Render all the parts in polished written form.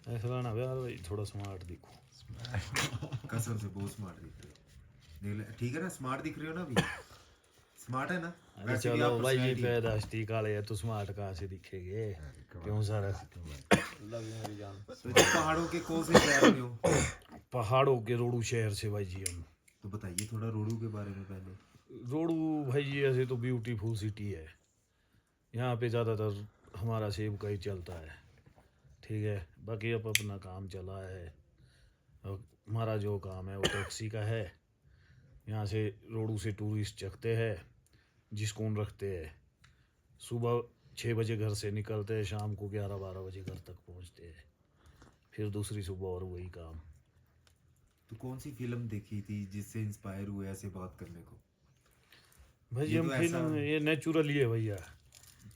ऐसा ना यार भाई, थोड़ा स्मार्ट दिखो। कसम से बहुत स्मार्ट दिख रहे हो। ठीक है ना, स्मार्ट दिख रहे हो ना अभी, स्मार्ट है ना। अरे वैसे भी चलो आप भाई, ये पर्सनैलिटी पैदाइशी काले है तो स्मार्ट कहाँ से दिखेंगे? क्यों सर? तो जी पहाड़ों के कौन से शहर में हो? पहाड़ों के रोडू शहर से भाई जी हम। तो बताइए थोड़ा रोडू के बारे में पहले। रोडू भाई जी ऐसे तो ब्यूटीफुल सिटी है। यहाँ पे ज़्यादातर हमारा सेब का ही चलता है। ठीक है, बाकी अब अपना काम चला है। अब हमारा जो काम है वो टैक्सी का है। यहाँ से रोडू से टूरिस्ट चखते हैं, जिसको रखते हैं। सुबह 6 बजे घर से निकलते हैं, शाम को 11-12 बजे घर तक पहुँचते हैं। फिर दूसरी सुबह और वही काम। तो कौन सी फिल्म देखी थी जिससे इंस्पायर हुए ऐसे बात करने को? भाई ये हम तो ऐसा फिल्म ये नेचुरल ही है भैया।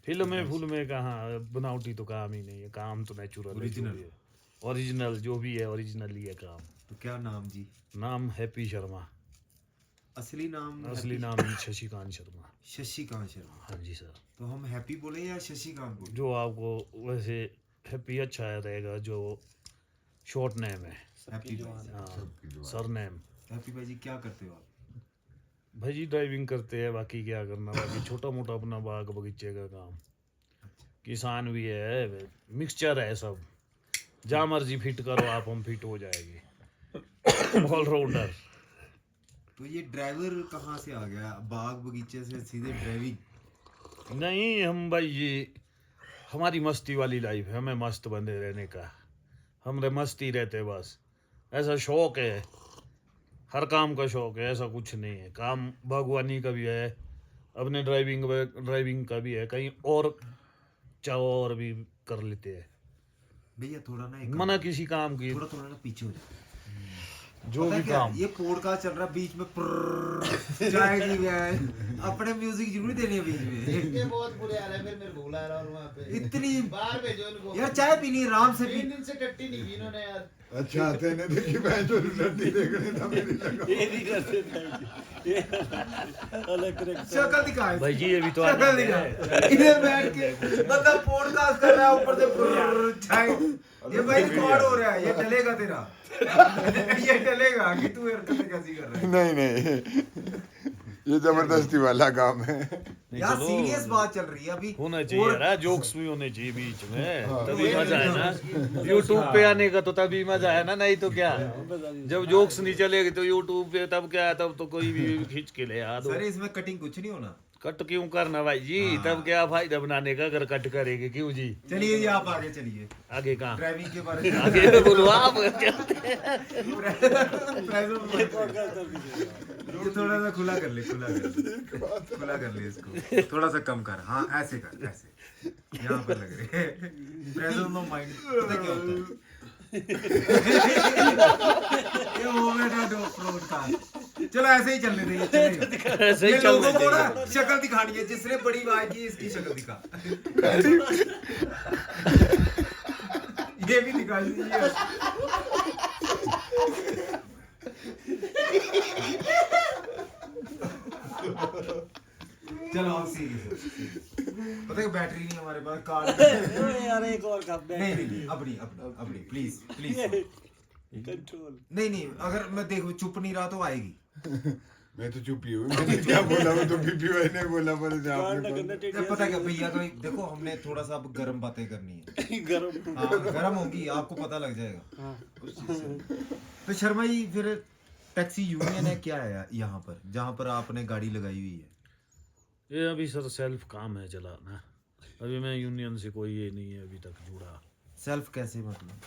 फिल्म में अच्छा, फुल में कहाँ बनावटी तो काम ही नहीं है। काम तो नेचुरल है जो ओरिजिनल। भी है। ओरिजिनल जो भी है ओरिजिनल ही है काम। तो क्या नाम जी? नाम हैप्पी शर्मा। असली नाम असली हैप्पी? नाम शशिकांत शर्मा। शशिकांत शर्मा। हाँ जी सर। तो हम हैप्पी बोले या शशिकांत बोले? जो आपको वैसे हैप्पी अच्छा रहेगा, जो शॉर्ट नेम है। हैप्पी भाई। हाँ, सर नेम। हैप्पी भाई जी क्या करते हो आप? भाई जी ड्राइविंग करते हैं, बाकी क्या करना। बाकी छोटा मोटा अपना बाग बगीचे का काम। किसान भी है, मिक्सचर है सब। जहाँ मर्जी फिट करो आप, हम फिट हो जाएंगे। ऑलराउंडर। तो ये ड्राइवर कहाँ से आ गया, बाग बगीचे से सीधे ड्राइविंग? नहीं हम भाई ये हमारी मस्ती वाली लाइफ है, हमें मस्त बंदे रहने का। हम मस्ती रहते बस। ऐसा शौक है, हर काम का शौक है, ऐसा कुछ नहीं है। काम बागवानी का भी है, अपने ड्राइविंग का भी है, कहीं और चाहो और भी कर लेते हैं। भैया थोड़ा ना एक मना किसी काम की। थोड़ा थोड़ा ना पीछे हो जाओ। जो पता भी है क्या, काम। ये पॉडकास्ट चल रहा है बीच में जाएगी गाय। अपने म्यूजिक जरूर देनी है बीच में। ये बहुत बुरे हाल है, फिर मेरे को बुला रहा हूँ वहाँ पे। इतनी बाहर भेजो इनको। यार चाय पीनी है, आराम से 3 दिन से टट्टी नहीं की इन्होंने यार। अच्छा आते ने देखी मैं जो लड्डी देखने था मेरी लगा। ये नहीं करते थे। ये अलग करेक्ट। शक्ल दिखाए भाई जी ये भी तो शक्ल आदमी दिखा। है। इधर बैठ के बंदा पॉडकास्ट कर रहा है, ऊपर से चाय। ये भाई रिकॉर्ड हो रहा है, ये चलेगा तेरा। ये चलेगा कि तू हरकतें कैसी कर रहा है? नहीं नहीं ये जबरदस्ती वाला काम है। यार चलो, सीरियस बात चल रही है अभी। होना चाहिए और- यार, जोक्स भी होने चाहिए बीच में, हाँ। तभी मजा है ना। यूट्यूब पे आने का तो तभी मजा है ना, नहीं तो क्या। जब जोक्स नहीं चलेगी तो यूट्यूब पे तब क्या, तब तो कोई भी खींच के ले आ दो। सर इसमें कटिंग कुछ नहीं होना। कट क्यों करना भाई जी? तब क्या फायदा बनाने का अगर कट करेंगे, क्यों जी? चलिए जी आप आगे चलिए, आगे कहाँ? ड्राइविंग के बारे में। आगे बोलो आप। ये थोड़ा सा खुला कर ले, खुला कर ले इसको, थोड़ा सा कम कर। हाँ ऐसे कर, ऐसे यहाँ पर लग रहे प्रेजेंस ऑफ माइंड। पता क्या होता है ये मोमेंट ऑफ ब्रॉडकास्ट। चलो ऐसे ही चलने दे, ये चलेगा। ऐसे ही ये चलने लोगों को ना देंगे। शक्ल दिखानी है, जिसने बड़ी आवाज की इसकी शक्ल दिखा। ये भी दिखा दीजिए। चलो हम सीरियस। पता है बैटरी नहीं हमारे पास, कार्ड यार एक और कप नहीं नहीं अपनी प्लीज प्लीज। कंट्रोल। नहीं अगर मैं देखो चुप नहीं रहा तो आएगी। मैं तो चुप ही हूँ, मैंने क्या बोला, मैं तो बीपी भाई ने बोला पर आपने या पता क्या भैया, तो देखो हमने थोड़ा सा अब गर्म बातें करनी है। गरम। हाँ गर्म होगी, आपको पता लग जाएगा उस चीज़ से। तो शर्मा जी फिर टैक्सी यूनियन है क्या है यहाँ पर, जहाँ पर आपने गाड़ी लगाई हुई है? ये अभी सर सेल्फ काम है चलाना। अभी मैं यूनियन से कोई ये नहीं है अभी तक जुड़ा। सेल्फ कैसे मतलब?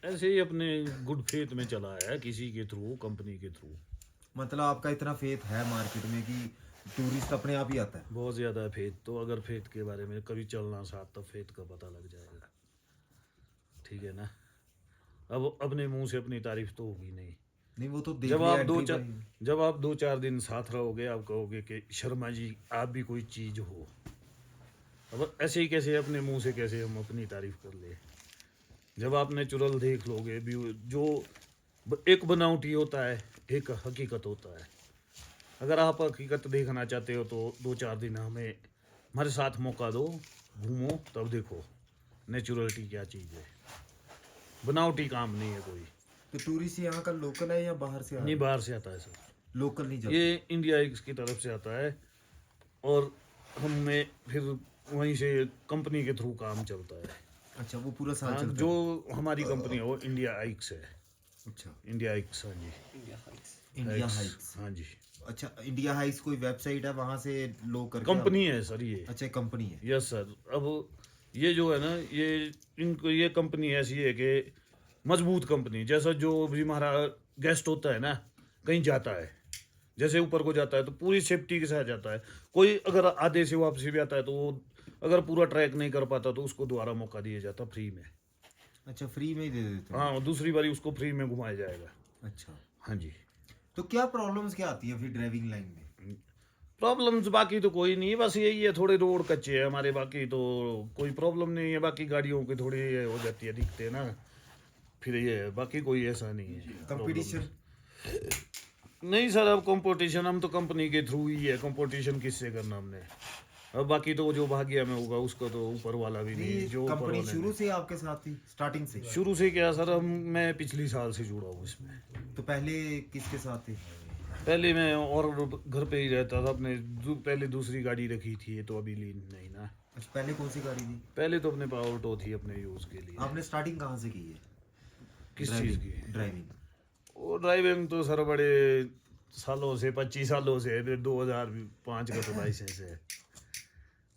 ऐसे ही अपने गुड फेथ में चला है, किसी के थ्रू, कंपनी के थ्रू। मतलब आपका इतना फेथ है मार्केट में कि टूरिस्ट अपने आप ही आता है? बहुत ज़्यादा फेथ। तो अगर फेथ के बारे में कभी चलना साथ, तब फेथ का पता लग जाएगा। ठीक है ना। अब अपने मुंह से अपनी तारीफ तो होगी नहीं। नहीं वो तो देख जब लिया आप entry पर ही। जब आप 2-4 दिन साथ रहोगे, आप कहोगे कि शर्मा जी आप भी कोई चीज़ हो। अब ऐसे ही कैसे अपने मुंह से कैसे हम अपनी तारीफ कर ले? जब आप नेचुरल देख लोगे, जो एक बनावटी होता है, एक हकीकत होता है। अगर आप हकीकत देखना चाहते हो तो 2-4 दिन हमारे साथ मौका दो, घूमो, तब देखो नेचुरलिटी क्या चीज़ है। बनावटी काम नहीं है कोई। तो टूरिस्ट यहाँ का लोकल है या बाहर से आ नहीं, बाहर से आता है सर, लोकल नहीं चलता? ये इंडिया एक्स की तरफ से आता है और हमें फिर वहीं से कंपनी के थ्रू काम चलता है। अच्छा, वो पूरा साल हाँ, चलता जो है? हमारी कंपनी है वो इंडिया एक्स है। अच्छा, इंडिया एक्स, हाँ जी, इंडिया X, हाइक्स। हाँ जी, अच्छा, इंडिया हाइक्स कोई वेबसाइट है, वहां से लोग करके कंपनी है सर ये। अच्छा, कंपनी है। Yes sir. अब ये जो है ना, ये इनको ये कंपनी ऐसी है कि मजबूत कंपनी, जैसा जो भी हमारा गेस्ट होता है ना, कहीं जाता है, जैसे ऊपर को जाता है तो पूरी सेफ्टी के साथ जाता है। कोई अगर आधे से वापसी भी आता है तो वो अगर पूरा ट्रैक नहीं कर पाता तो उसको दोबारा मौका दिया जाता फ्री में। अच्छा, फ्री में ही दे देते हैं? हाँ, दूसरी बारी उसको फ्री में घुमाया जाएगा। अच्छा, हाँ जी। तो क्या प्रॉब्लम्स क्या आती है फिर ड्राइविंग लाइन में? प्रॉब्लम्स बाकी तो कोई नहीं है, बस यही है थोड़े रोड कच्चे हैं हमारे, बाकी तो कोई प्रॉब्लम नहीं है। बाकी गाड़ियों की थोड़ी ये हो जाती है, दिखते हैं ना, फिर ये है, बाकी कोई ऐसा नहीं है। कंपटीशन? नहीं सर, अब कंपटीशन हम तो कंपनी के थ्रू ही है, कंपटीशन किससे करना हमने। अब बाकी तो जो भाग्य में होगा उसको तो ऊपर वाला भी नहीं, जो ऊपर कंपनी वाले शुरू से आपके साथ थी, स्टार्टिंग से? शुरू से क्या सर, मैं पिछली साल से जुड़ा हूँ इसमें। तो पहले किसके साथ थे? पहले मैं और घर पे ही रहता था अपने, पहले दूसरी गाड़ी रखी थी, ये तो अभी ली नहीं ना। अच्छा, पहले कौन सी गाड़ी थी? पहले तो अपने पावर ऑटो थी अपने यूज़ के लिए। आपने स्टार्टिंग कहाँ से की है किस चीज़ की? ड्राइविंग? वो ड्राइविंग तो सर बड़े सालों से, 25 सालों से, 2005 का तो लाइसेंस है।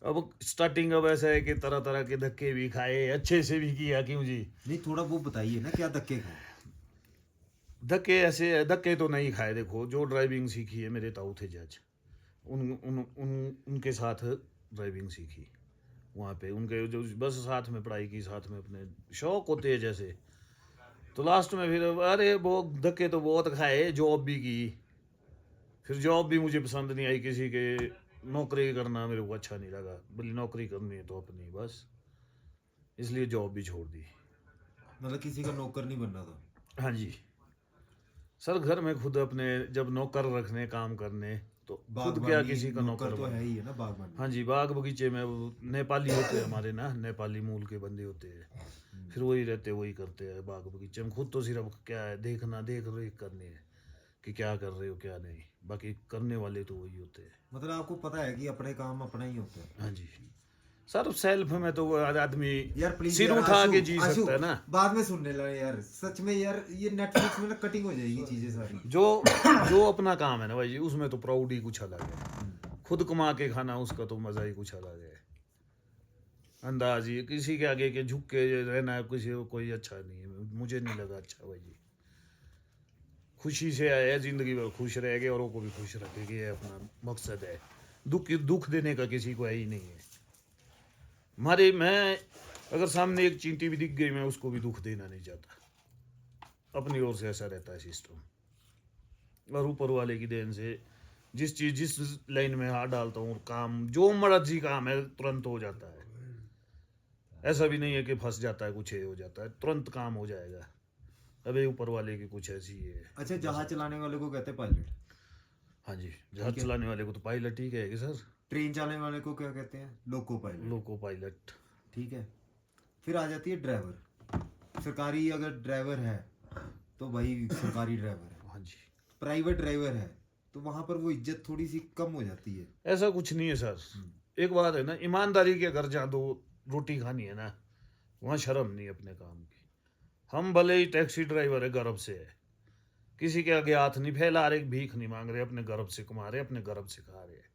अब स्टार्टिंग अब ऐसा है कि तरह तरह के धक्के भी खाए, अच्छे से भी किया, क्यों जी। नहीं, थोड़ा वो बताइए ना, क्या धक्के खाए? धक्के ऐसे, धक्के तो नहीं खाए। देखो, जो ड्राइविंग सीखी है मेरे ताऊ थे जज, उनके साथ ड्राइविंग सीखी वहाँ पे। उनके जो बस साथ में पढ़ाई की, साथ में अपने शौक होते हैं जैसे, तो लास्ट में फिर अरे वो धक्के तो बहुत खाए, जॉब भी की। फिर जॉब भी मुझे पसंद नहीं आई, किसी के नौकरी करना मेरे को अच्छा नहीं लगा, बोली नौकरी करनी है तो अपनी बस, इसलिए जॉब भी छोड़ दी। मतलब किसी का नौकर नहीं बनना था? हाँ जी सर, घर में खुद अपने जब नौकर रखने काम करने तो खुद क्या बागवानी किसी का नौकर तो बने। है ही है ना, बागवानी। हाँ जी, बाग बगीचे में वो नेपाली होते हैं हमारे ना, नेपाली मूल के बंदे होते हैं, फिर वही रहते वही करते हैं बाग बगीचे में। खुद तो सिर्फ क्या है, देखना, देख रेख करनी है कि क्या कर रहे हो क्या नहीं, बाकी करने वाले तो वही होते हैं। मतलब आपको पता है कि अपने काम अपना ही होता है? हाँ जी सर, सेल्फ में तो वो आदमी यार प्लीज सिर यार, उठा आशु, के जी आशु, सकता है ना। बाद में सुनने लगे यार, सच में यार, ये नेटफ्लिक्स में ना कटिंग हो जाएगी चीजें सारी। जो अपना काम है ना भाई जी, उसमें तो प्राउड ही कुछ अलग है। खुद कमा के खाना, उसका तो मजा ही कुछ अलग है। अंदाज ही किसी के आगे के झुक के रहना किसी को कोई अच्छा नहीं है, मुझे नहीं लगा अच्छा भाई जी। खुशी से आए हैं, जिंदगी भर खुश रह गए, औरों को भी खुश रखेंगे, ये अपना मकसद है। दुख देने का किसी को है ही नहीं है हमारे। मैं अगर सामने एक चींटी भी दिख गई, मैं उसको भी दुख देना नहीं चाहता, अपनी ओर से ऐसा रहता है सिस्टम। और ऊपर वाले की देन से जिस लाइन में हाथ डालता हूँ, काम जो मर्जी काम है तुरंत हो जाता है। ऐसा भी नहीं है कि फंस जाता है, कुछ ये हो जाता है, तुरंत काम हो जाएगा। अबे ऊपर वाले की कुछ ऐसी है। अच्छा, जहाज चलाने वाले को कहते हैं पायलट? हाँ जी, जहाज चलाने वाले को तो पायलट ही कहेंगे सर। ट्रेन चलाने वाले को क्या कहते हैं? Loco pilot. Loco pilot. ठीक है, फिर आ जाती है ड्राइवर। सरकारी अगर ड्राइवर है तो भाई सरकारी ड्राइवर है। हाँ जी, प्राइवेट ड्राइवर है तो वहां पर वो इज्जत थोड़ी सी कम हो जाती है। ऐसा कुछ नहीं है सर। एक बात है ना, ईमानदारी के घर जहाँ दो रोटी खानी है ना, वहाँ शर्म नहीं अपने काम की। हम भले ही टैक्सी ड्राइवर है, गर्व से है, किसी के आगे हाथ नहीं फैला रहे, भीख नहीं मांग रहे, अपने गर्व से कमा रहे, अपने गर्व से खा रहे।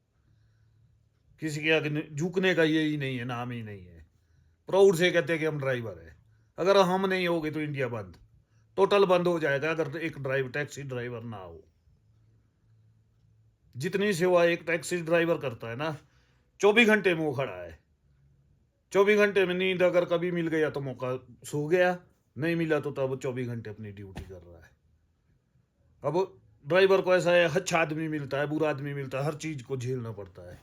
किसी के आगे झुकने का यही नहीं है, नाम ही नहीं है। प्राउड से कहते हैं कि हम ड्राइवर है। अगर हम नहीं होगे तो इंडिया बंद, टोटल बंद हो जाएगा अगर एक टैक्सी ड्राइवर ना हो। जितनी सेवा एक टैक्सी ड्राइवर करता है ना, 24 घंटे में वो खड़ा है। 24 घंटे में नींद अगर कभी मिल गया तो मौका, सो गया, नहीं मिला तो तब 24 घंटे अपनी ड्यूटी कर रहा है। अब ड्राइवर को ऐसा है, अच्छा आदमी मिलता है, बुरा आदमी मिलता है, हर चीज को झेलना पड़ता है।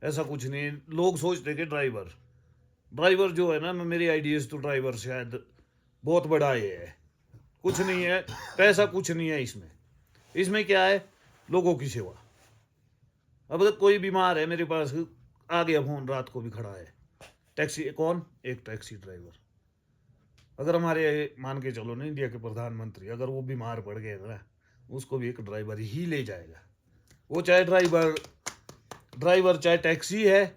ऐसा कुछ नहीं। लोग सोचते कि ड्राइवर जो है ना, मेरी आइडियाज तो ड्राइवर शायद बहुत बड़ा ये है, कुछ नहीं है, पैसा कुछ नहीं है इसमें। इसमें क्या है, लोगों की सेवा। अब अगर कोई बीमार है, मेरे पास आ गया फोन, रात को भी खड़ा है, टैक्सी कौन, एक टैक्सी ड्राइवर। अगर हमारे मान के चलो ना इंडिया के प्रधानमंत्री अगर वो बीमार पड़ गए ना, उसको भी एक ड्राइवर ही ले जाएगा। वो चाहे ड्राइवर चाहे टैक्सी है,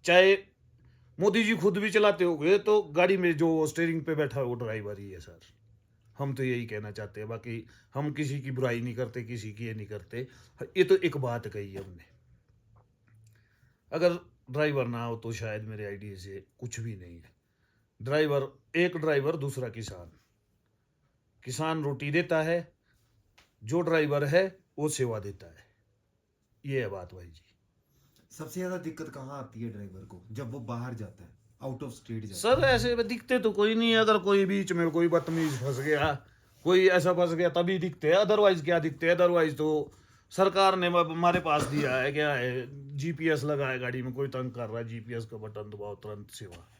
चाहे मोदी जी खुद भी चलाते होंगे, तो गाड़ी में जो स्टीयरिंग पे बैठा है वो ड्राइवर ही है सर। हम तो यही कहना चाहते हैं, बाकी हम किसी की बुराई नहीं करते, किसी की ये नहीं करते। ये तो एक बात कही है हमने, अगर ड्राइवर ना हो तो शायद मेरे आइडिया से कुछ भी नहीं है। एक ड्राइवर दूसरा किसान रोटी देता है, जो ड्राइवर है वो सेवा देता है। ये है बात भाई जी। सबसे ज्यादा दिक्कत कहाँ आती है ड्राइवर को जब वो बाहर जाता है, आउट ऑफ स्टेट जाता सर ऐसे दिखते तो कोई नहीं है, अगर कोई बीच में कोई बदतमीज फंस गया, कोई ऐसा फंस गया तभी दिखते हैं, अदरवाइज क्या दिखते हैं। अदरवाइज तो सरकार ने हमारे पास दिया है, क्या है, जीपीएस लगा है गाड़ी में, कोई तंग कर रहा है जीपीएस का बटन दबाओ तुरंत सेवा। है,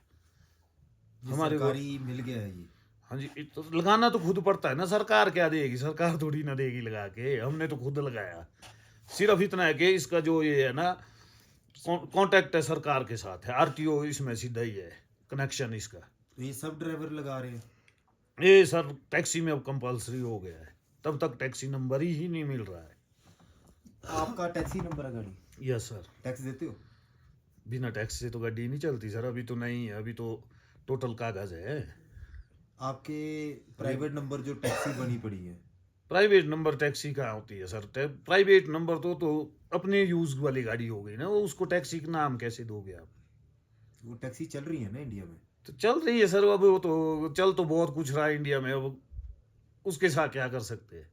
हमारे को सरकारी मिल गया है ये। हाँ जी, तो लगाना तो खुद पड़ता है ना, सरकार क्या देगी, सरकार थोड़ी ना देगी लगा के, हमने तो खुद लगाया। सिर्फ इतना है कि इसका जो ये है ना कांटेक्ट है सरकार के साथ है, आरटीओ इसमें सीधा ही है कनेक्शन इसका। तो ये सब ड्राइवर लगा रहे हैं। ये सर टैक्सी में अब कंपलसरी हो गया है, तब तक टैक्सी नंबर ही नहीं मिल रहा है। आपका टैक्सी नंबर है गाड़ी? Yes sir. टैक्स देते हो? बिना टैक्स से तो गाड़ी नहीं चलती सर, अभी तो नहीं है, अभी तो टोटल कागज है। आपके प्राइवेट नंबर जो टैक्सी बनी पड़ी है, प्राइवेट नंबर टैक्सी कहाँ होती है सर? प्राइवेट नंबर तो अपने यूज वाली गाड़ी हो गई ना, वो उसको टैक्सी का नाम कैसे दोगे आप? वो टैक्सी चल रही है ना इंडिया में? तो चल रही है सर, अब वो तो चल तो बहुत कुछ रहा है इंडिया में, अब उसके साथ क्या कर सकते हैं।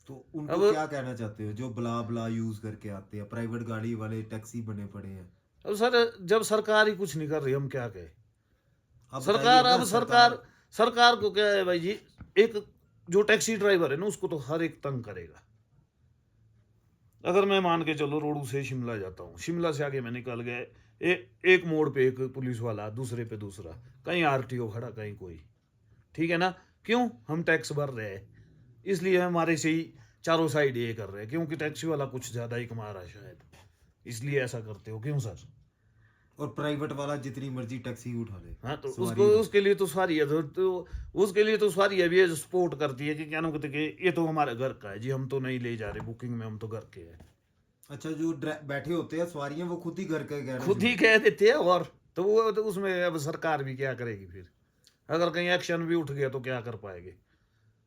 तो उनको अब क्या कहना चाहते हो जो ब्ला ब्ला यूज करके आते हैं, प्राइवेट गाड़ी वाले टैक्सी बने पड़े हैं? अब सर जब सरकार ही कुछ नहीं कर रही, हम क्या कहें? अब सरकार बताइए ना, अब सरकार को क्या है भाई जी, एक जो टैक्सी ड्राइवर है ना उसको तो हर एक तंग करेगा। अगर मैं मान के चलो रोडू से शिमला जाता हूँ, शिमला से आगे मैं निकल गए, एक मोड़ पे एक पुलिस वाला, दूसरे पे दूसरा, कहीं आरटीओ खड़ा, कहीं कोई, ठीक है ना? क्यों? हम टैक्स भर रहे हैं, इसलिए हमारे से ही चारों साइड ये कर रहे हैं, क्योंकि टैक्सी वाला कुछ ज्यादा ही कमा रहा है शायद, इसलिए ऐसा करते हो। क्यों सर? और प्राइवेट वाला जितनी मर्जी टैक्सी उठा ले। हाँ, तो सवारी उसको उसके लिए तो सवारी है, तो उसके लिए तो सवारी है भी है, जो सपोर्ट करती है कि क्या नाम कहते कि ये तो हमारे घर का है जी, हम तो नहीं ले जा रहे बुकिंग में, हम तो घर के हैं। अच्छा, जो बैठे होते हैं सवारियां वो खुद ही घर का कह खुद ही कह देते हैं, और तो वो तो उसमें अब सरकार भी क्या करेगी फिर? अगर कहीं एक्शन भी उठ गया तो क्या कर पाएंगे?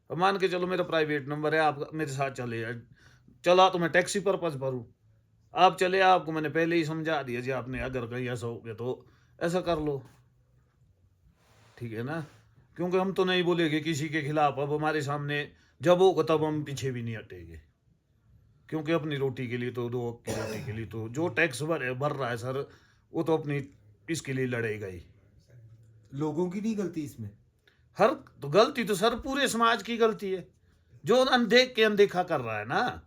अब मान के चलो मेरा प्राइवेट नंबर है, आप मेरे साथ चले, चला तो मैं टैक्सी पर्पज पर हूँ, आप चले, आपको मैंने पहले ही समझा दिया जी, आपने अगर कहीं ऐसा हो गया तो ऐसा कर लो, ठीक है ना? क्योंकि हम तो नहीं बोलेंगे किसी के खिलाफ, अब हमारे सामने जब होगा तब हम पीछे भी नहीं हटेंगे, क्योंकि अपनी रोटी के लिए तो, दो वक्त की रोटी के लिए तो जो टैक्स भर रहा है सर, वो तो अपनी इसके लिए लड़ेगा ही। लोगों की नहीं गलती इसमें? हर तो गलती तो सर पूरे समाज की गलती है, जो अनदेख के अनदेखा कर रहा है ना,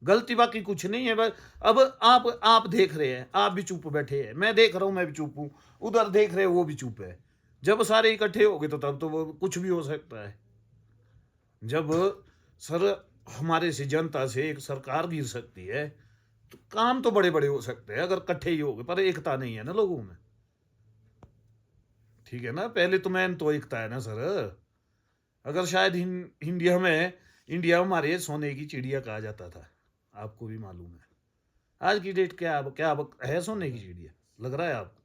गलती बाकी कुछ नहीं है। बस अब आप देख रहे हैं, आप भी चुप बैठे हैं, मैं देख रहा हूँ, मैं भी चुप हूँ, उधर देख रहे हैं वो भी चुप है। जब सारे इकट्ठे हो गए तो तब तो वो कुछ भी हो सकता है। जब सर हमारे से, जनता से एक सरकार गिर सकती है, तो काम तो बड़े बड़े हो सकते हैं अगर इकट्ठे ही हो गए, पर एकता नहीं है ना लोगों में, ठीक है ना? पहले तो मैन तो एकता है ना सर। अगर शायद इंडिया हमारे सोने की चिड़िया कहा जाता था, आपको भी मालूम है। आज की डेट क्या है सोने की चिड़िया? लग रहा है आपको?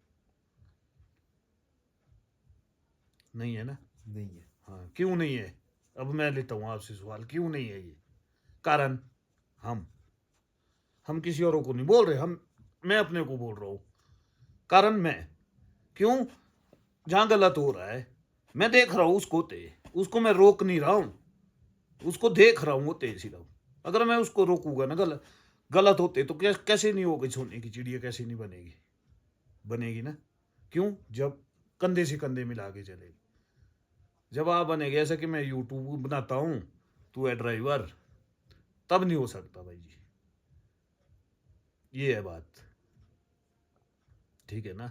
नहीं है ना? नहीं है। हाँ, क्यों नहीं है? अब मैं लेता हूँ आपसे सवाल, क्यों नहीं है ये? कारण हम किसी और को नहीं बोल रहे, मैं अपने को बोल रहा हूँ। कारण मैं क्यों, जहां गलत हो रहा है मैं देख रहा हूँ उसको मैं रोक नहीं रहा हूँ, उसको देख रहा हूँ होते सीधा। अगर मैं उसको रोकूंगा ना गलत होते तो कैसे नहीं होगी सोने की चिड़िया, कैसे नहीं बनेगी ना? क्यों? जब कंधे से कंधे मिला के चलेगी। जब आप बनेगे ऐसा कि मैं यूट्यूब बनाता हूँ, तू है ड्राइवर, तब नहीं हो सकता भाई जी, ये है बात, ठीक है ना?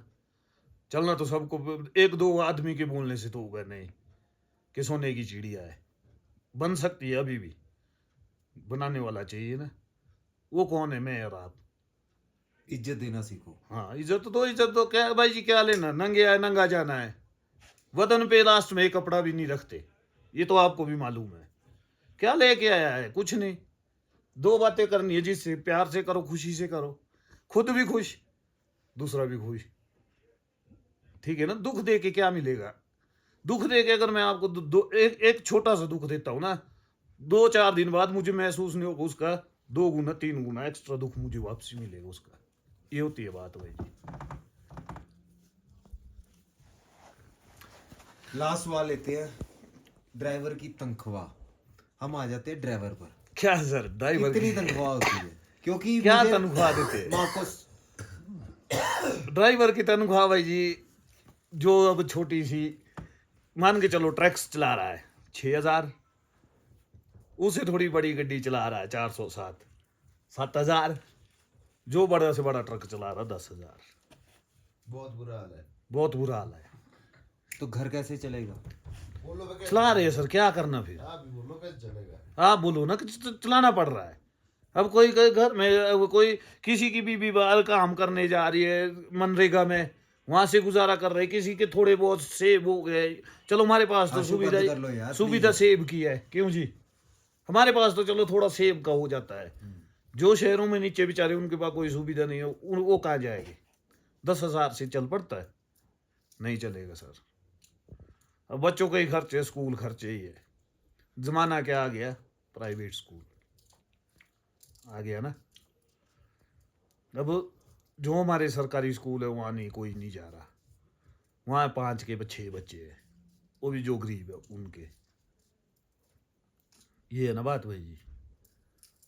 चलना तो सबको, एक दो आदमी के बोलने से तो होगा नहीं कि सोने की चिड़िया है। बन सकती है, अभी भी बनाने वाला चाहिए ना। वो कौन है? मैं और आप। इज्जत देना सीखो। हाँ, इज्जत तो क्या भाई जी, क्या लेना, नंगे आए नंगा जाना है, वतन पे लास्ट में एक कपड़ा भी नहीं रखते, ये तो आपको भी मालूम है। क्या लेके आया है? कुछ नहीं। दो बातें करनी है जिससे प्यार से करो, खुशी से करो, खुद भी खुश, दूसरा भी खुश। ठीक है ना? दुख दे के क्या मिलेगा? दुख दे के अगर मैं आपको एक छोटा सा दुख देता हूं ना, 2-4 दिन बाद मुझे महसूस नहीं होगा, उसका 2 गुना 3 गुना एक्स्ट्रा दुख मुझे वापसी मिलेगा उसका। ये होती है बात भाई जी। लास्ट सवाल लेते हैं, ड्राइवर की तनख्वाह। हम आ जाते हैं ड्राइवर पर। क्या सर ड्राइवर कितनी की तनख्वाह होती है? क्योंकि क्या मुझे- तनख्वाह देते हैं? मैं आपको ड्राइवर की तनख्वाह भाई जी, जो अब छोटी सी मान के चलो ट्रैक्स चला रहा है 6,000, उसे थोड़ी बड़ी गड्डी चला रहा है 407-7,000, जो बड़ा से बड़ा ट्रक चला रहा है 10,000। बहुत बुरा हाल है। बहुत बुरा हाल है। तो घर कैसे चलेगा? बोलो बे कैसे चला रहे हैं सर, क्या करना फिर? आप भी बोलो कैसे चलेगा। आप बोलो ना कि चलाना पड़ रहा है। अब कोई घर में अब कोई किसी की बीवी बाहर काम करने जा रही है मनरेगा में, वहां से गुजारा कर रहे, किसी के थोड़े बहुत सेब हो गए, चलो हमारे पास तो आंसू बंद कर लो यार, सुविधा please। सेब की है, क्यों जी? हमारे पास तो चलो थोड़ा सेब का हो जाता है। जो शहरों में नीचे बेचारे उनके पास कोई सुविधा नहीं है, वो कहाँ जाएंगे? 10,000 से चल पड़ता है? नहीं चलेगा सर। अब बच्चों के ही खर्चे, स्कूल खर्चे ही है। जमाना क्या आ गया? प्राइवेट स्कूल आ गया ना। अब जो हमारे सरकारी स्कूल है वहाँ नहीं, कोई नहीं जा रहा। वहाँ 5 के 6 बच्चे हैं, वो भी जो गरीब है उनके। ये है ना बात भाई जी।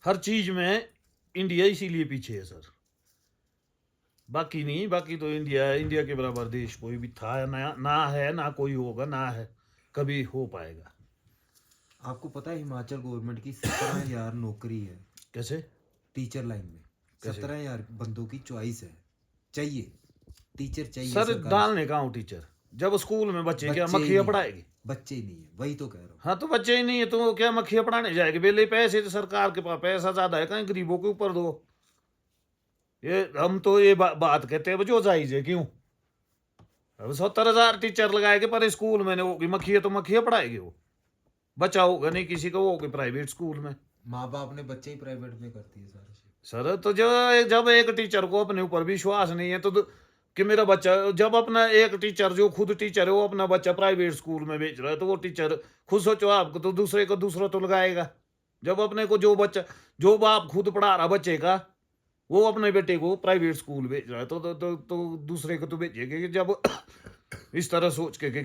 हर चीज में इंडिया इसीलिए पीछे है सर, बाकी नहीं। बाकी तो इंडिया के बराबर देश कोई भी था ना है, ना कोई होगा, ना है कभी हो पाएगा। आपको पता है हिमाचल गवर्नमेंट की 17,000 नौकरी है कैसे? टीचर लाइन में। कैसे? 17,000 बंदों की चॉइस है, चाहिए टीचर चाहिए सर सरकारी। डालने का हूँ टीचर, जब स्कूल में बच्चे क्या बच्चे ही मक्खियाँ नहीं। पढ़ाएगी? बच्चे ही नहीं है, वही तो कह रहा हूँ। हाँ तो बच्चे ही नहीं है तो क्या मक्खियाँ पढ़ाने जाएगी? बेले पैसे तो सरकार के पास पैसा ज्यादा है, कहीं गरीबों के ऊपर दो। ये हम तो ये बात कहते हैं जो जायज है, क्यों? अब 70,000 टीचर लगाएंगे पर स्कूल में नहीं होगी मक्खियाँ, तो मक्खियाँ पढ़ाएगी वो, बच्चा होगा नहीं किसी को, होगी प्राइवेट स्कूल में। माँ बाप ने बच्चे ही प्राइवेट में करती है सारा चीज। सर तो जब एक टीचर को अपने ऊपर विश्वास नहीं है तो कि मेरा बच्चा, जब अपना एक टीचर जो खुद टीचर है वो अपना बच्चा प्राइवेट स्कूल में भेज रहा है, तो वो टीचर खुद सोचो आपको तो दूसरे को दूसरा तो लगाएगा। जब अपने को जो बाप खुद पढ़ा रहा बच्चे का, वो अपने बेटे को प्राइवेट स्कूल भेज रहा है, तो दूसरे को तो भेजेगा। कि जब इस तरह सोच के कि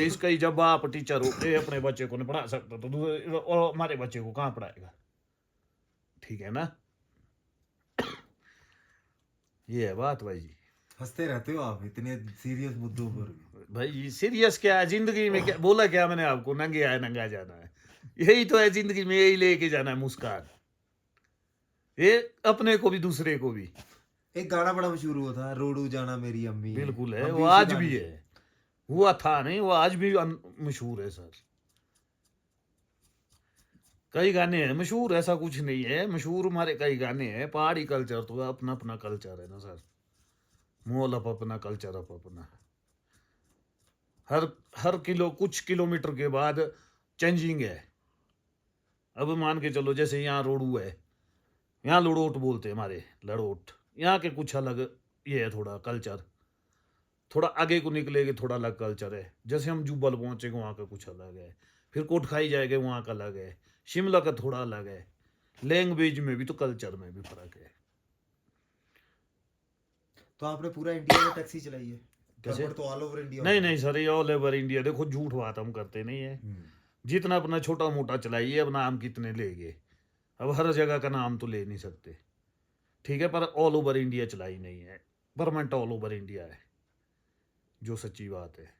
इसका ही जब बाप टीचर हो के अपने बच्चे को नहीं पढ़ा सकता तो और हमारे बच्चे को कहाँ पढ़ाएगा? ठीक है ना? ये है बात भाई जी। हंसते रहते हो आप इतने सीरियस मुद्दों पर। भाई सीरियस क्या है जिंदगी में? क्या बोला क्या मैंने आपको? नंगे आए नंगा जाना है, यही तो है जिंदगी में, यही लेके जाना है मुस्कान, ये अपने को भी दूसरे को भी। एक गाना बड़ा मशहूर हुआ था, रोडू जाना मेरी अम्मी। बिल्कुल है, हम वो उसी आज गाने भी से- है, हुआ था नहीं, वो आज भी मशहूर है सर। कई गाने हैं मशहूर, ऐसा कुछ नहीं है, मशहूर हमारे कई गाने हैं। पहाड़ी कल्चर तो अपना अपना कल्चर है ना सर, मोल अपना कल्चर अपना। हर कुछ किलोमीटर के बाद चेंजिंग है। अब मान के चलो जैसे यहाँ रोडू है, यहाँ लड़ोट बोलते हैं हमारे, लड़ोट यहाँ के कुछ अलग ये है, थोड़ा कल्चर। थोड़ा आगे को निकलेगे थोड़ा अलग कल्चर है। जैसे हम जुब्बल पहुंचेंगे वहाँ का कुछ अलग है, फिर कोटखाई जाएंगे वहाँ का अलग है, शिमला का थोड़ा अलग है। लैंग्वेज में भी तो कल्चर में भी फर्क है। तो आपने पूरा इंडिया में टैक्सी चलाई है? कैसे? तो ऑल ओवर इंडिया। नहीं सर, ये ऑल ओवर इंडिया, देखो झूठ बात हम करते नहीं है। जितना अपना छोटा मोटा चलाइए, अब नाम कितने लेंगे? अब हर जगह का नाम तो ले नहीं सकते, ठीक है, पर ऑल ओवर इंडिया चलाई नहीं है। परमानेंट ऑल ओवर इंडिया है, जो सच्ची बात है।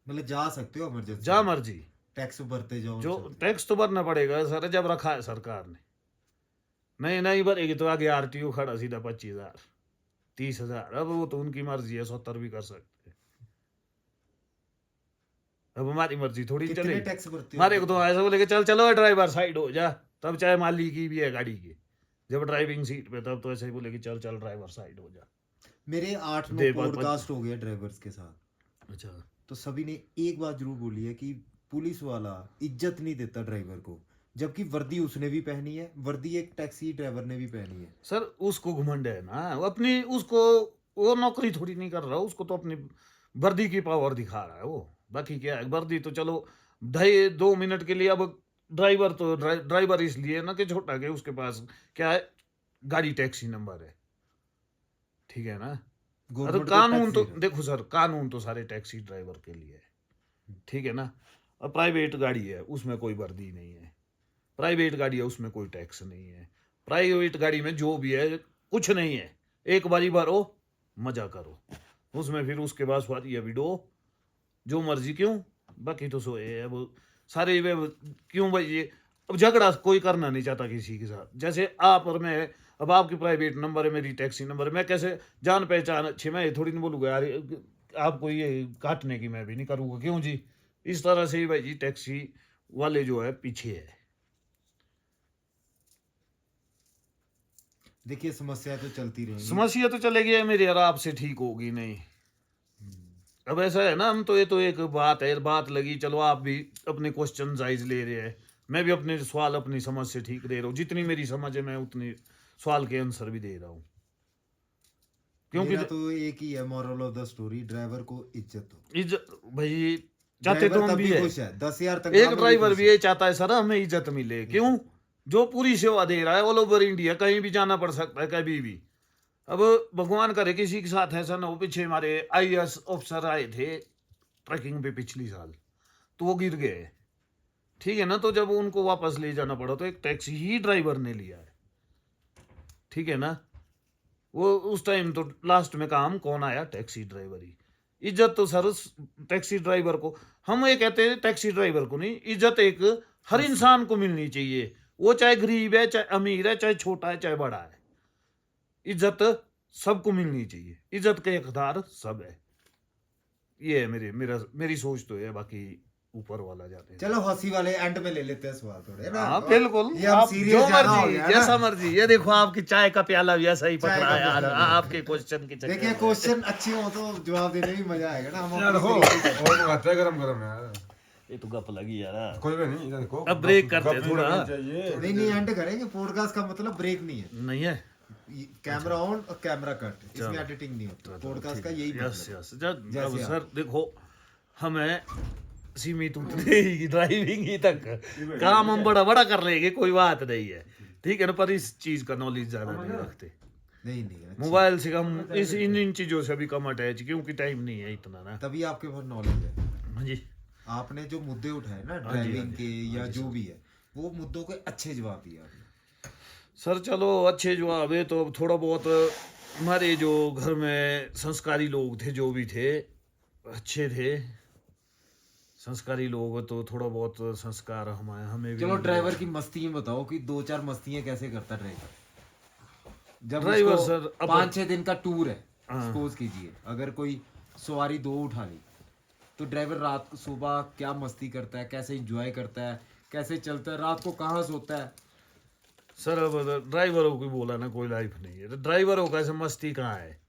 मतलब जा सकते हो इमरजेंसी, जा मर्जी, टैक्स भरते जाओ। जो टैक्स तो भरना पड़ेगा सर, जब रखा है सरकार ने। नहीं भरेगी तो आगे आरटीओ खड़ा सीधा 25,000 30,000। अब वो तो उनकी मर्जी है, 70 भी कर सकते हैं। अब हमारी मर्जी थोड़ी कितने चलेगी। टैक्स भरते हो? हमारे को तो ऐसा बोले कि चलो ड्राइवर साइड हो जा, तब चाहे मालिक की भी है गाड़ी की, जब ड्राइविंग सीट पे तब तो ऐसे ही बोले कि चल ड्राइवर साइड हो जा। मेरे 8-9 दे पॉडकास्ट हो गए ड्राइवर्स के साथ। अच्छा, तो सभी ने एक बात जरूर बोली है कि पुलिस वाला इज्जत नहीं देता ड्राइवर को, जबकि वर्दी उसने भी पहनी है, वर्दी एक टैक्सी ड्राइवर ने भी पहनी है। सर उसको घमंड है ना, वो अपनी उसको वो नौकरी थोड़ी नहीं कर रहा, उसको तो अपनी वर्दी की पावर दिखा रहा है वो। बाकी क्या है, वर्दी तो चलो 2 मिनट के लिए। अब ड्राइवर तो ड्राइवर इसलिए ना कि छोटा के उसके पास क्या है, गाड़ी टैक्सी नंबर है, ठीक है ना। अरे गवर्नमेंट को कानून टैक्स तो दे रहा है। देखो सर, कानून तो सारे टैक्सी ड्राइवर के लिए है, ठीक है ना। अब प्राइवेट गाड़ी है उसमें कोई वर्दी नहीं है, प्राइवेट गाड़ी है उसमें कोई टैक्स नहीं है, प्राइवेट गाड़ी में जो भी है कुछ नहीं है, एक बारी भरो मजा करो उसमें, फिर उसके बाद सवारी विडो जो मर्जी। क्यों बाकी तो सोए है वो सारे वे, क्यों भाई ये अब झगड़ा कोई करना नहीं चाहता किसी के साथ। जैसे आप और मैं, अब आपकी प्राइवेट नंबर है, मेरी टैक्सी नंबर है, मैं कैसे जान पहचान अच्छी, मैं ये थोड़ी नहीं बोलूँगा यार आपको ये काटने की, मैं भी नहीं करूँगा, क्यों जी। इस तरह से ही भाई जी टैक्सी वाले जो है पीछे है। देखिए समस्या तो चलती रहेगी। समस्या तो चलेगी मेरी, यार आपसे ठीक होगी नहीं। अब ऐसा है ना, हम तो ये तो एक बात है, बात लगी, चलो आप भी अपने क्वेश्चन जायज ले रहे हैं, मैं भी अपने सवाल अपनी समझ से ठीक दे रहा हूँ, जितनी मेरी समझ है मैं उतनी सवाल के आंसर भी दे रहा हूँ। क्योंकि मेरा तो एक ही है moral of the story, driver को इज्जत दो। इज्जत भाई चाहते तो ड्राइवर हम तब भी है, खुश है, 10,000 तक एक ड्राइवर भी ये चाहता है सर हमें इज्जत मिले। क्यों, जो पूरी सेवा दे रहा है ऑल ओवर इंडिया, कहीं भी जाना पड़ सकता है कभी भी। अब भगवान करे किसी के साथ ऐसा ना हो, पीछे हमारे IAS ऑफिसर आए थे ट्रैकिंग पे पिछली साल, तो वो गिर गए, ठीक है ना। तो जब उनको वापस ले जाना पड़ा तो एक टैक्सी ही ड्राइवर ने लिया है, ठीक है ना। वो उस टाइम तो लास्ट में काम कौन आया, टैक्सी ड्राइवर ही। इज्जत तो सर टैक्सी ड्राइवर को, हम ये कहते हैं टैक्सी ड्राइवर को नहीं, इज्जत एक हर इंसान को मिलनी चाहिए, वो चाहे गरीब है, चाहे अमीर है, चाहे छोटा है, चाहे बड़ा है, इज्जत सबको मिलनी चाहिए, इज्जत के हकदार सब है। ये है मेरी सोच तो है, बाकी ऊपर वाला जाते हैं। चलो हंसी वाले एंड में ले लेते हैं सवाल थोड़े, है ना। हाँ बिल्कुल, ये हम आप सीरियस जो ज्यादा हो मर्जी गया जैसा ना। मर्जी, ये देखो आपकी चाय का प्याला भी ऐसा ही चाय पकड़ा का है यार, प्याला। आपके क्वेश्चन के चक्कर देखिए में। क्वेश्चन अच्छे हो तो जवाब देने में मजा आएगा ना। हम यार अपने हो तरीके से- और मंगाते हैं गरम गरम यार, ये तो गप लगी यार। कोई भी नहीं, इधर देखो अब ब्रेक करते हैं गप भी थोड़ा। लगनी चाहिए। नहीं एंड करेंगे, पॉडकास्ट का मतलब ब्रेक नहीं है। नहीं है, कैमरा ऑन और कैमरा कट, इसमें एडिटिंग नहीं होती। पॉडकास्ट का यही यस मतलब है। यस। अब जैसे सर देखो, हमें सीमित उतने ही ड्राइविंग ही तक काम हम बड़ा बड़ा कर लेंगे, कोई बात नहीं है, ठीक है ना। पर इस चीज का नॉलेज ज्यादा नहीं रखते, नहीं अच्छी। मोबाइल से हम इन चीजों से भी कम अटैच, क्योंकि टाइम नहीं है इतना ना। तभी आपके पास नॉलेज है। हाँ जी, आपने जो मुद्दे उठाए ना हाँ जी, ड्राइविंग के या जो भी है, वो मुद्दों के अच्छे जवाब दिए आपने। सर चलो अच्छे जवाब है। तो थोड़ा बहुत हमारे जो घर में संस्कारी लोग थे, जो भी थे अच्छे थे, संस्कारी लोग, तो थोड़ा बहुत संस्कार हमें भी। चलो ड्राइवर की मस्ती में बताओ कि 2-4 मस्तियां कैसे करता ड्राइवर। जब ड्राइवर उसको सर, अब- 5-6 दिन का टूर है, हाँ। सपोज कीजिए, अगर कोई सवारी 2 उठा ली, तो ड्राइवर रात को सुबह क्या मस्ती करता है, कैसे एंजॉय करता है, कैसे चलता है, रात को कहाँ सोता है। सर अब ड्राइवरों को बोला ना कोई लाइफ नहीं है, तो ड्राइवरों का ऐसे मस्ती कहाँ है।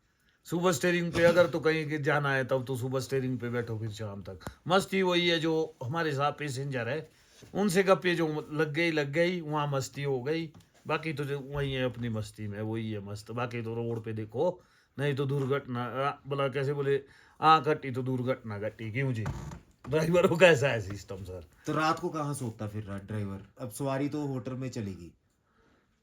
सुबह स्टेयरिंग पे अगर तो कहीं के जाना है तब तो सुबह स्टेयरिंग पे बैठो, फिर शाम तक मस्ती वही है। जो हमारे साथ पैसेंजर है उनसे गप्पे जो लग गई वहाँ मस्ती हो गई, बाकी तो जो वही है अपनी मस्ती में, वही है मस्त। बाकी तो रोड पे देखो, नहीं तो दुर्घटना, बोला कैसे बोले, घटी तो दुर्घटना घटी। क्यों जी, ड्राइवरों का ऐसा है सिस्टम सर। तो रात को कहाँ सोता फिर ड्राइवर। अब सवारी तो होटल में चलेगी,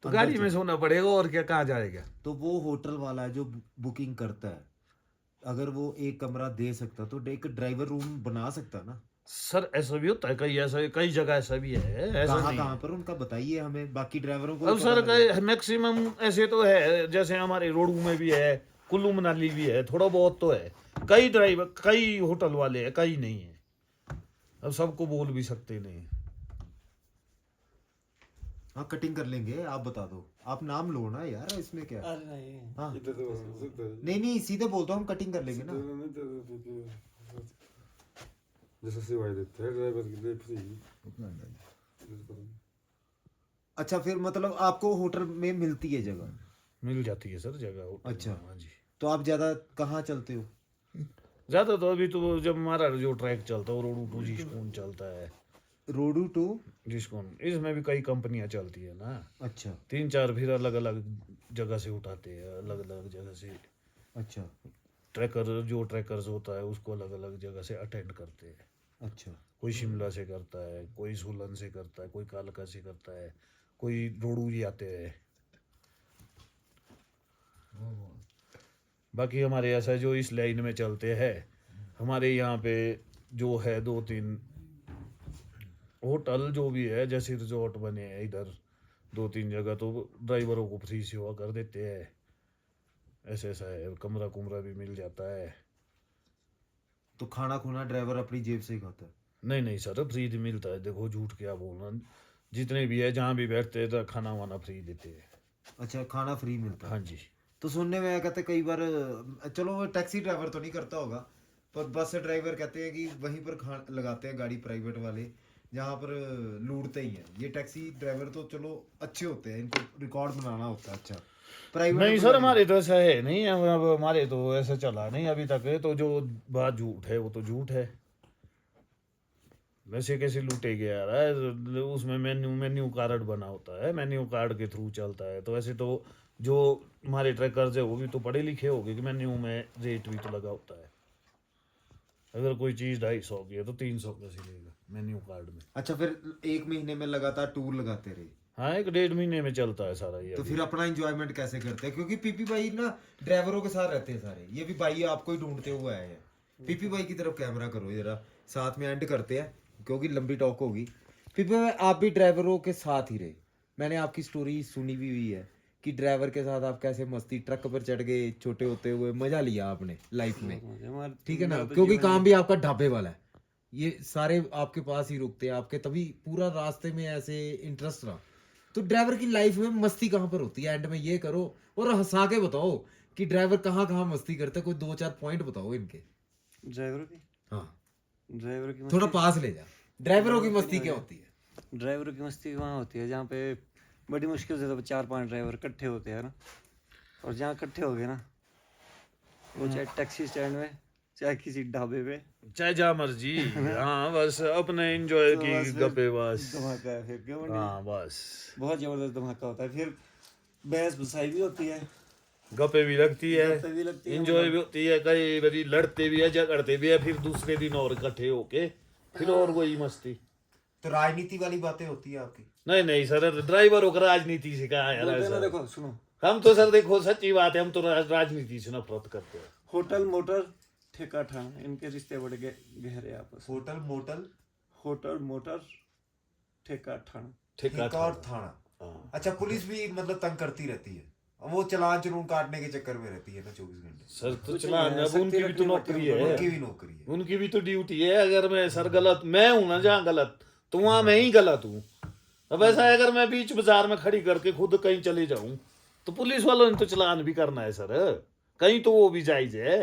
तो गाड़ी में सोना पड़ेगा और क्या, कहाँ जाएगा। तो वो होटल वाला जो बुकिंग करता है, अगर वो एक कमरा दे सकता तो एक ड्राइवर रूम बना सकता ना। सर ऐसा भी होता है, कई जगह ऐसा भी है, ऐसा कहाँ नहीं कहाँ है। पर उनका बताइए हमें, बाकी ड्राइवरों को अब भी सर पता लगे। मैक्सिमम ऐसे तो है, जैसे हमारे रोडू में भी है, कुल्लू मनाली भी है, थोड़ा बहुत तो है। कई ड्राइवर, कई होटल वाले हैं, कई नहीं है। अब सबको बोल भी सकते नहीं। हाँ कटिंग कर लेंगे, आप बता दो, आप नाम लो ना यार, इसमें क्या। अरे नहीं, हाँ इधर तो इधर नहीं सीधे बोल दो, हम कटिंग कर लेंगे ना। जैसे सेवाएं देते हैं ड्राइवर के लिए फ्री। अच्छा फिर मतलब आपको होटल में मिलती है जगह। मिल जाती है सर जगह होटल में। अच्छा। हाँ जी, तो आप ज्यादा कहाँ चलते हो। ज्यादा तो अभी तो जब हमारा जो ट्रैक चलता है वो रोड टू जिसकोन चलता है। रोडू टू। जिसकोन इसमें भी कई कंपनियां चलती है ना, अच्छा 3-4 फिर अलग अलग जगह से उठाते हैं, अलग अलग जगह से। अच्छा जो ट्रैकर्स होता है उसको अलग अलग जगह से अटेंड करते हैं। अच्छा। कोई शिमला से करता है, कोई सोलन से करता है, कोई कालका से करता है, कोई रोडू ही आते हैं। बाकी हमारे ऐसा जो इस लाइन में चलते हैं, हमारे यहाँ पे जो है 2-3 होटल जो भी है, जैसे रिजॉर्ट बने हैं इधर 2-3 जगह, तो ड्राइवरों को फ्री सेवा कर देते हैं। ऐसा ऐसा है, कमरा कुमरा भी मिल जाता है। तो खाना खुना ड्राइवर अपनी जेब से ही खाता है? नहीं नहीं सर, फ्री ही मिलता है। देखो झूठ क्या बोलना, जितने भी है जहाँ भी बैठते हैं तो खाना वाना फ्री देते हैं। अच्छा खाना फ्री मिलता है? हाँ जी। तो सुनने में आया कहते कई बार, चलो वो टैक्सी ड्राइवर तो नहीं करता होगा, पर बस ड्राइवर कहते हैं कि वहीं पर खा लगाते हैं गाड़ी प्राइवेट वाले, जहाँ पर लूटते ही हैं। ये टैक्सी ड्राइवर तो चलो अच्छे होते हैं, इनको रिकॉर्ड बनाना होता है। अच्छा प्राइवेट नहीं सर, हमारे तो ऐसा है नहीं, अब हमारे तो ऐसा चला नहीं अभी तक। तो जो बात झूठ है वो तो झूठ है। वैसे कैसे लूटेगे यार, उसमें मेन्यू कार्ड बना होता है, मेन्यू कार्ड के थ्रू चलता है। तो ऐसे तो जो हमारे ट्रैकर्स है वो भी तो पढ़े लिखे होंगे कि मेन्यू में रेट भी तो लगा होता है। अगर कोई चीज़ 250 की है तो 300 कैसे लेगा मेन्यू कार्ड में। अच्छा फिर 1 महीने में लगातार टूर लगाते रहे? हाँ, 1-1.5 महीने में चलता है सारा ये तो अभी। फिर अपना एंजॉयमेंट कैसे करते हैं? क्योंकि पीपी भाई ना ड्राइवरों के साथ रहते हैं सारे, ये भी भाई आपको ही ढूंढते हुए आए हैं। पीपी भाई की तरफ कैमरा करो जरा, साथ में एंड करते हैं क्योंकि लंबी टॉक होगी। पीपी भाई आप भी ड्राइवरों के साथ ही रहे, मैंने आपकी स्टोरी सुनी भी हुई है कि ड्राइवर के साथ आप कैसे मस्ती, ट्रक पर चढ़ गए, छोटे होते हुए मजा लिया आपने लाइफ में, ठीक है ना? क्योंकि काम भी आपका ढाबे वाला है, ये सारे आपके पास ही रुकते हैं आपके, तभी पूरा रास्ते में ऐसे इंटरेस्ट रहा। तो ड्राइवर की लाइफ में मस्ती कहाँ पर होती है? एंड में ये करो और हंसा के बताओ कि ड्राइवर कहाँ कहाँ मस्ती करते हैं, कोई 2-4 पॉइंट बताओ इनके। ड्राइवरों की हाँ ड्राइवरों की थोड़ा मस्ती पास ले जा। ड्राइवरों की मस्ती क्या होती है? ड्राइवरों की मस्ती वहाँ होती है जहाँ पे बड़ी मुश्किल से तो 4-5 ड्राइवर इकट्ठे होते हैं ना, और जहाँ इकट्ठे हो गए ना, वो चाहे टैक्सी स्टैंड में, चाहे किसी ढाबे पे, चाहे जहाँ मर्जी। हाँ बस अपने एंजॉय तो की बस फिर गपे बस। धमाका है फिर, क्यों नहीं? हाँ बस, बहुत जबरदस्त धमाका होता है। फिर बहस भुसाई भी होती है, गपे भी लगती है, गप्पे भी लगती है, एंजॉय भी होती है, कई बारी लड़ते भी है, झगड़ते भी है, फिर दूसरे दिन और इकट्ठे होके फिर और वही मस्ती। तो राजनीति वाली बातें होती है आपकी? नहीं नहीं सर, ड्राइवरों का राजनीति से कहा यार बोलते हैं ना, ऐसा। देखो सुनो, हम तो सर देखो सच्ची बात है, हम तो राजनीति से नफरत करते हैं। होटल मोटर ठेका ठाना, इनके रिश्ते बड़े गहरे आपस में। होटल मोटल होटल मोटर ठेका ठाना, ठेका ठेका और थाना। हाँ। अच्छा पुलिस भी मतलब तंग करती रहती है, वो चालान चलून काटने के चक्कर में रहती है ना 24 घंटे। सर तो कुछ चला, नहीं है, अब शक्ति उनकी भी तो रखनी नौकरी पड़ती है है, उनकी भी नौकरी है। उनकी भी तो ड्यूटी है। अगर मैं सर गलत मैं हूं ना जहाँ गलत, तो वहां मैं ही गलत हूँ। अब ऐसा है, अगर मैं बीच बाजार में खड़ी करके खुद कहीं चले जाऊं तो पुलिस वालों ने तो चलान भी करना है सर, कहीं तो वो भी जायज है।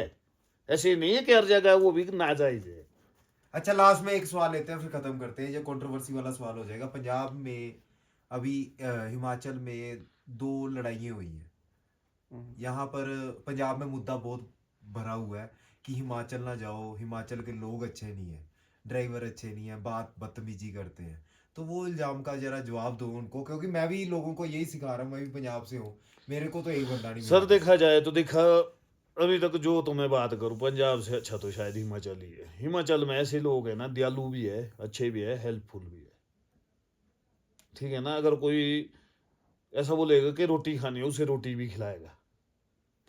ऐसे नहीं है कि हर जगह वो भी नाजायज है। अच्छा लास्ट में एक सवाल लेते हैं फिर खत्म करते हैं, जो कंट्रोवर्सी वाला सवाल हो जाएगा। पंजाब में अभी हिमाचल में 2 लड़ाइयाँ हुई हैं। यहाँ पर पंजाब में मुद्दा बहुत भरा हुआ है कि हिमाचल ना जाओ, हिमाचल के लोग अच्छे नहीं है, ड्राइवर अच्छे नहीं है, बात बदतमीजी करते हैं। तो वो इल्ज़ाम का जरा जवाब दो उनको, क्योंकि मैं भी लोगों को यही सिखा रहा हूँ, मैं भी पंजाब से हूँ, मेरे को तो एक बंदा नहीं सर मिला। देखा जाए तो देखा, अभी तक जो तो मैं बात करूं, पंजाब से अच्छा तो शायद हिमाचल ही है। हिमाचल में ऐसे लोग हैं ना, दयालु भी है, अच्छे भी है, हेल्पफुल भी है, ठीक है ना। अगर कोई ऐसा बोलेगा कि रोटी खानी है, उसे रोटी भी खिलाएगा,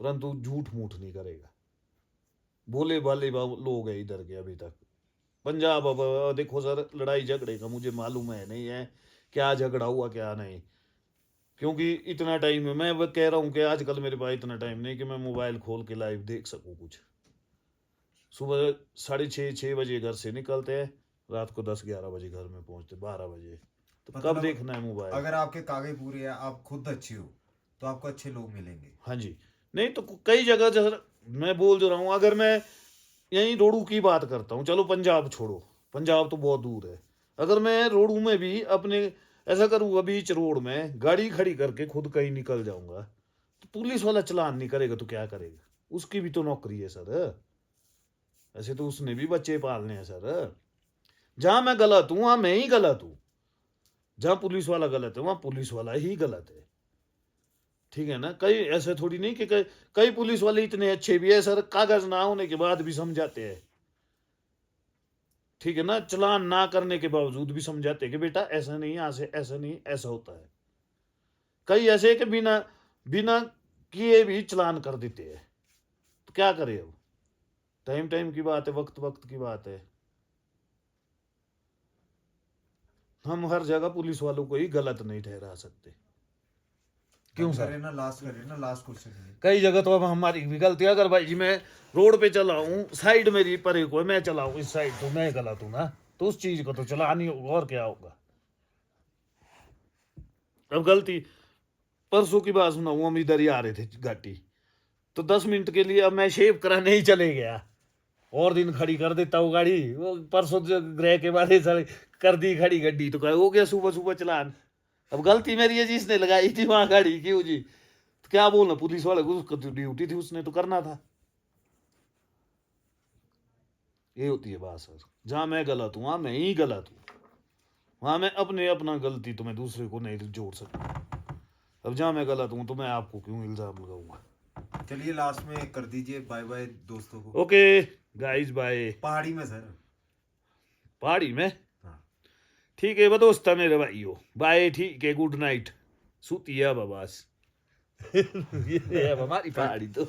परंतु झूठ मूठ नहीं करेगा। बोले बाले लोग हैं इधर के अभी तक। पंजाब अब देखो सर, लड़ाई झगड़े का मुझे मालूम है नहीं है क्या झगड़ा हुआ क्या नहीं, क्योंकि इतना टाइम मैं कह रहा हूँ कि आजकल मेरे पास इतना टाइम नहीं कि मैं मोबाइल खोल के लाइव देख सकूँ कुछ। सुबह 6:30-6 बजे घर से निकलते हैं, रात को 10-11 बजे घर में पहुँचते, 12 बजे। तो कब मतलब देखना है मोबाइल? अगर आपके कागज पूरे हैं, आप खुद अच्छे हो, तो आपको अच्छे लोग मिलेंगे। हाँ जी। नहीं तो कई जगह जैसे मैं बोल जो रहा हूँ, अगर मैं यहीं रोडू की बात करता हूँ, चलो पंजाब छोड़ो, पंजाब तो बहुत दूर है। अगर मैं रोडू में भी अपने ऐसा करूँगा, बीच रोड में गाड़ी खड़ी करके खुद कहीं निकल जाऊंगा, तो पुलिस वाला चलान नहीं करेगा तो क्या करेगा? उसकी भी तो नौकरी है सर। ऐसे तो उसने भी बच्चे पालने हैं सर। जहां मैं गलत हूं वहां मैं ही गलत हूं, जहां पुलिस वाला गलत है वहां पुलिस वाला ही गलत है, ठीक है ना। कई ऐसे थोड़ी नहीं कि कई पुलिस वाले इतने अच्छे भी है सर, कागज ना होने के बाद भी समझाते हैं, ठीक है ना, चलान ना करने के बावजूद भी समझाते हैं कि बेटा ऐसा नहीं, यहाँ से ऐसा नहीं, ऐसा होता है। कई ऐसे कि बिना बिना किए भी चलान कर देते हैं, तो क्या करें अब, टाइम टाइम की बात है, वक्त वक्त की बात है। हम हर जगह पुलिस वालों को ही गलत नहीं ठहरा सकते। क्यों सर? ना लास्ट करें ना, लास्ट क्वेश्चन। कई जगह तो अब हमारी भी गलती है। अगर भाई जी मैं रोड पे चला हूँ, साइड मेरी परे को मैं चलाऊं इस साइड, तो मैं गलत हूं ना, तो उस चीज को तो चलानी होगा, और क्या होगा। अब गलती, परसों की बात सुनाऊं, हम इधर ही आ रहे थे घाटी, तो 10 मिनट के लिए अब मैं शेव कराने ही चले गया, और दिन खड़ी कर देता हूँ गाड़ी। वो परसों जो ग्रह के बाद सारी कर दी खड़ी गड्डी, तो कहे हो गया सुबह सुबह चलान। अब गलती मेरी है, जिसने लगाई थी वहां गाड़ी क्यों जी, तो क्या बोलना पुलिस वाले को, उसको तो ड्यूटी थी, उसने तो करना था। ये होती है बात सर, जहां मैं गलत हूं वहां मैं ही गलत हूं, वहां मैं अपना गलती तो मैं दूसरे को नहीं जोड़ सकता। अब जहां मैं गलत हूं तो मैं आपको क्यों इल्जाम लगाऊंगा। चलिए लास्ट में कर दीजिए बाय बाय दोस्तों को। Okay guys bye. पहाड़ी में सर। पहाड़ी में हाँ। ठीक है दोस्त मेरे भाइयों, बाय, ठीक है, गुड नाइट, सूती है अब बस। ये है अब हमारी पहाड़ी तो।